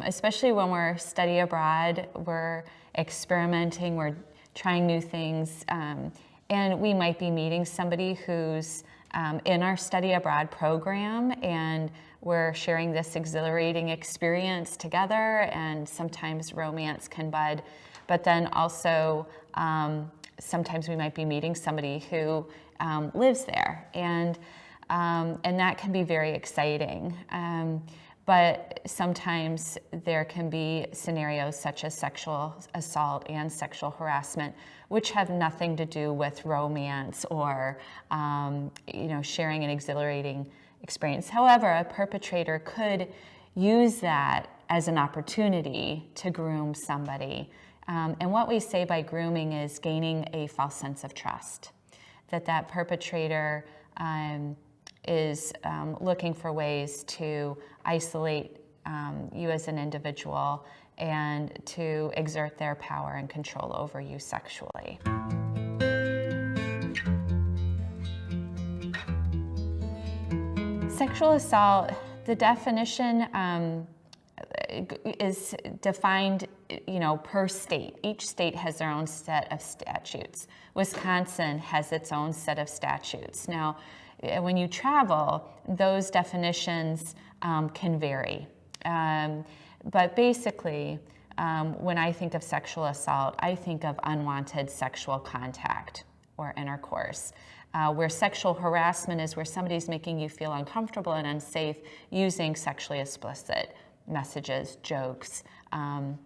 especially when we're study abroad, we're experimenting, we're trying new things, and we might be meeting somebody who's in our study abroad program, and we're sharing this exhilarating experience together, and sometimes romance can bud, but then also sometimes we might be meeting somebody who lives there, and that can be very exciting. But sometimes there can be scenarios such as sexual assault and sexual harassment, which have nothing to do with romance or sharing an exhilarating experience. However, a perpetrator could use that as an opportunity to groom somebody. And what we say by grooming is gaining a false sense of trust, that perpetrator is looking for ways to isolate you as an individual and to exert their power and control over you sexually. Sexual assault, the definition is defined, per state. Each state has their own set of statutes. Wisconsin has its own set of statutes. Now, when you travel, those definitions can vary. But basically, when I think of sexual assault, I think of unwanted sexual contact or intercourse. Where sexual harassment is where somebody's making you feel uncomfortable and unsafe using sexually explicit messages, jokes, and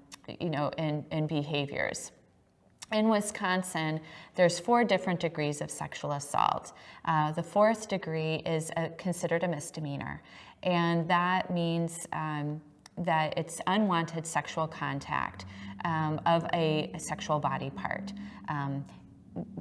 behaviors. In Wisconsin, there's 4 different degrees of sexual assault. The 4th degree is considered a misdemeanor, and that means that it's unwanted sexual contact of a sexual body part,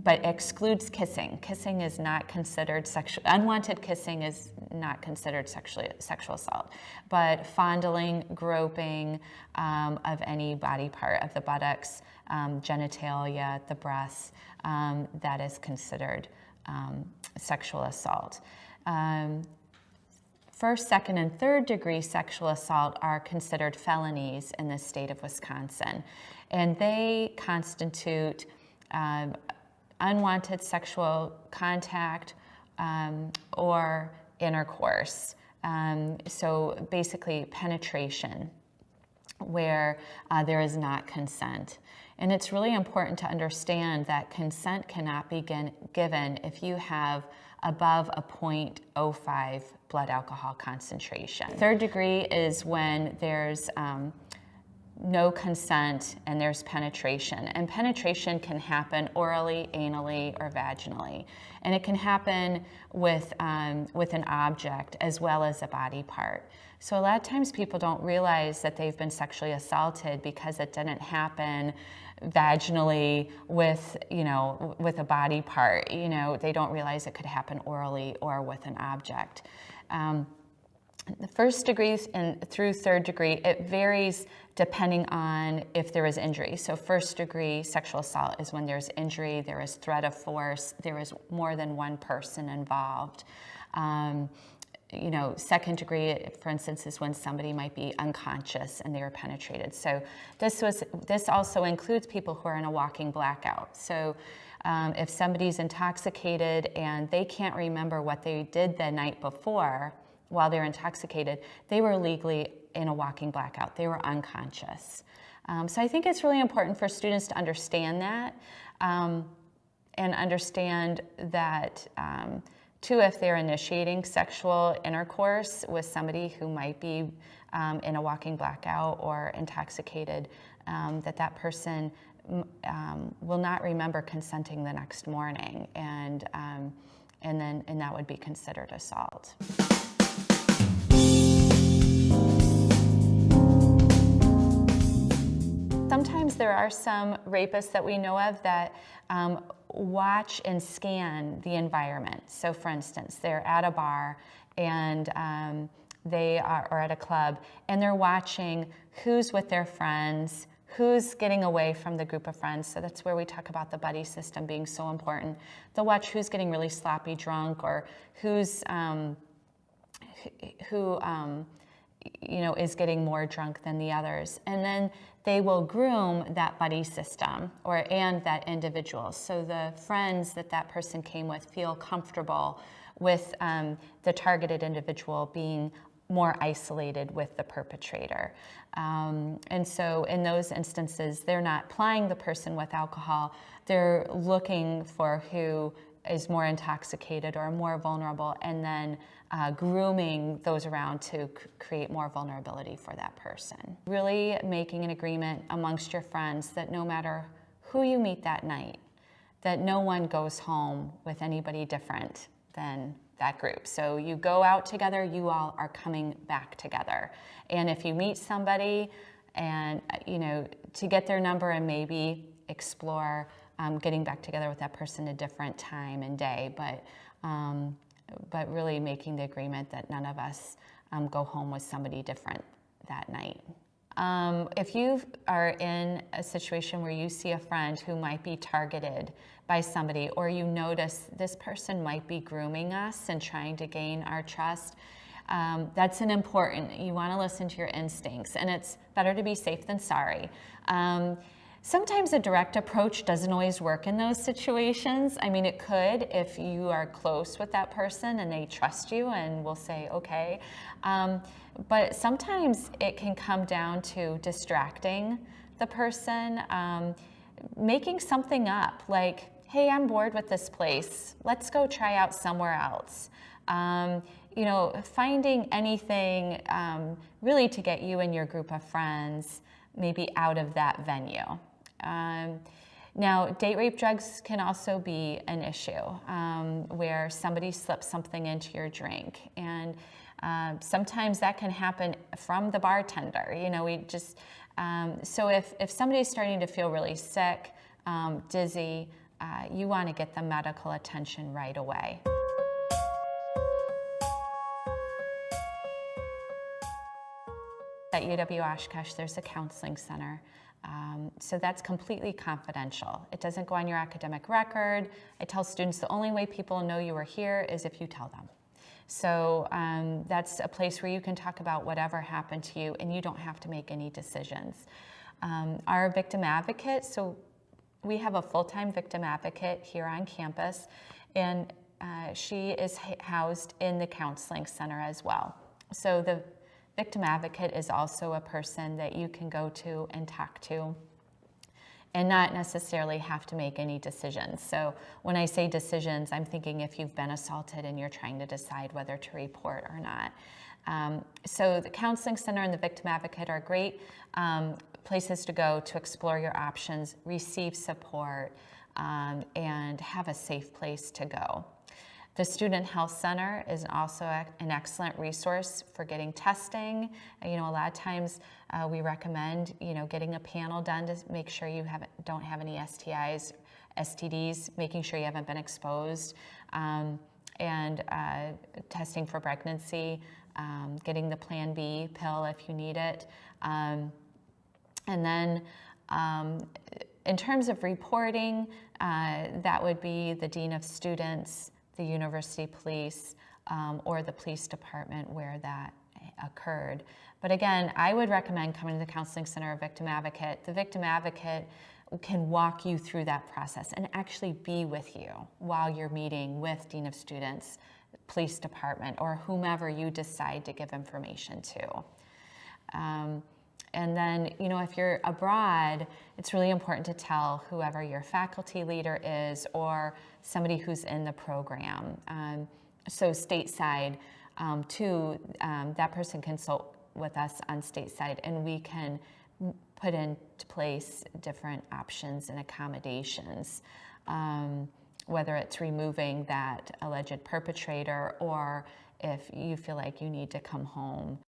but excludes kissing. Kissing is not considered sexual. Unwanted kissing is not considered sexual assault, but fondling, groping of any body part of the buttocks, genitalia, the breasts, that is considered sexual assault. First, second, and third degree sexual assault are considered felonies in the state of Wisconsin, and they constitute unwanted sexual contact or intercourse. So basically penetration where there is not consent. And it's really important to understand that consent cannot be given if you have above a 0.05 blood alcohol concentration. Third degree is when there's no consent and there's penetration. And penetration can happen orally, anally, or vaginally. And it can happen with an object as well as a body part. So a lot of times people don't realize that they've been sexually assaulted because it didn't happen vaginally with a body part. They don't realize it could happen orally or with an object. The first degree and through third degree, it varies depending on if there is injury. So first degree sexual assault is when there's injury, there is threat of force, there is more than one person involved. Second degree, for instance, is when somebody might be unconscious and they were penetrated. So this also includes people who are in a walking blackout. So if somebody's intoxicated and they can't remember what they did the night before while they're intoxicated, they were legally in a walking blackout. They were unconscious. So I think it's really important for students to understand that and understand that too, if they're initiating sexual intercourse with somebody who might be in a walking blackout or intoxicated, that person will not remember consenting the next morning, and that would be considered assault. Sometimes there are some rapists that we know of that watch and scan the environment. So for instance, they're at a bar and they are at a club and they're watching who's with their friends, who's getting away from the group of friends. So that's where we talk about the buddy system being so important. They'll watch who's getting really sloppy drunk or who is getting more drunk than the others. And then they will groom that buddy system and that individual. So the friends that person came with feel comfortable with the targeted individual being more isolated with the perpetrator. And so in those instances, they're not plying the person with alcohol, they're looking for who is more intoxicated or more vulnerable, and then grooming those around to create more vulnerability for that person. Really making an agreement amongst your friends that no matter who you meet that night, that no one goes home with anybody different than that group. So you go out together, you all are coming back together. And if you meet somebody and, to get their number and maybe explore getting back together with that person a different time and day, but really making the agreement that none of us go home with somebody different that night. If you are in a situation where you see a friend who might be targeted by somebody, or you notice this person might be grooming us and trying to gain our trust, that's you want to listen to your instincts, and it's better to be safe than sorry. Sometimes a direct approach doesn't always work in those situations. I mean, it could if you are close with that person and they trust you and will say, okay. But sometimes it can come down to distracting the person, making something up like, hey, I'm bored with this place. Let's go try out somewhere else. Finding anything really to get you and your group of friends maybe out of that venue. Now, date rape drugs can also be an issue where somebody slips something into your drink, and sometimes that can happen from the bartender. So if somebody's starting to feel really sick, dizzy, you want to get the medical attention right away. At UW Oshkosh, there's a counseling center. So that's completely confidential. It doesn't go on your academic record. I tell students the only way people know you were here is if you tell them. So that's a place where you can talk about whatever happened to you, and you don't have to make any decisions. Our victim advocate, so we have a full-time victim advocate here on campus, and she is housed in the counseling center as well. So the victim advocate is also a person that you can go to and talk to and not necessarily have to make any decisions. So when I say decisions, I'm thinking if you've been assaulted and you're trying to decide whether to report or not. So the counseling center and the victim advocate are great places to go to explore your options, receive support, and have a safe place to go. The Student Health Center is also an excellent resource for getting testing. A lot of times we recommend, getting a panel done to make sure you don't have any STIs, STDs, making sure you haven't been exposed, and testing for pregnancy, getting the Plan B pill if you need it. And then in terms of reporting, that would be the Dean of Students, the university police, or the police department where that occurred. But again, I would recommend coming to the counseling center or victim advocate. The victim advocate can walk you through that process and actually be with you while you're meeting with Dean of Students, police department, or whomever you decide to give information to. And then, if you're abroad, it's really important to tell whoever your faculty leader is or somebody who's in the program. So stateside, too, that person consult with us on stateside, and we can put into place different options and accommodations, whether it's removing that alleged perpetrator or if you feel like you need to come home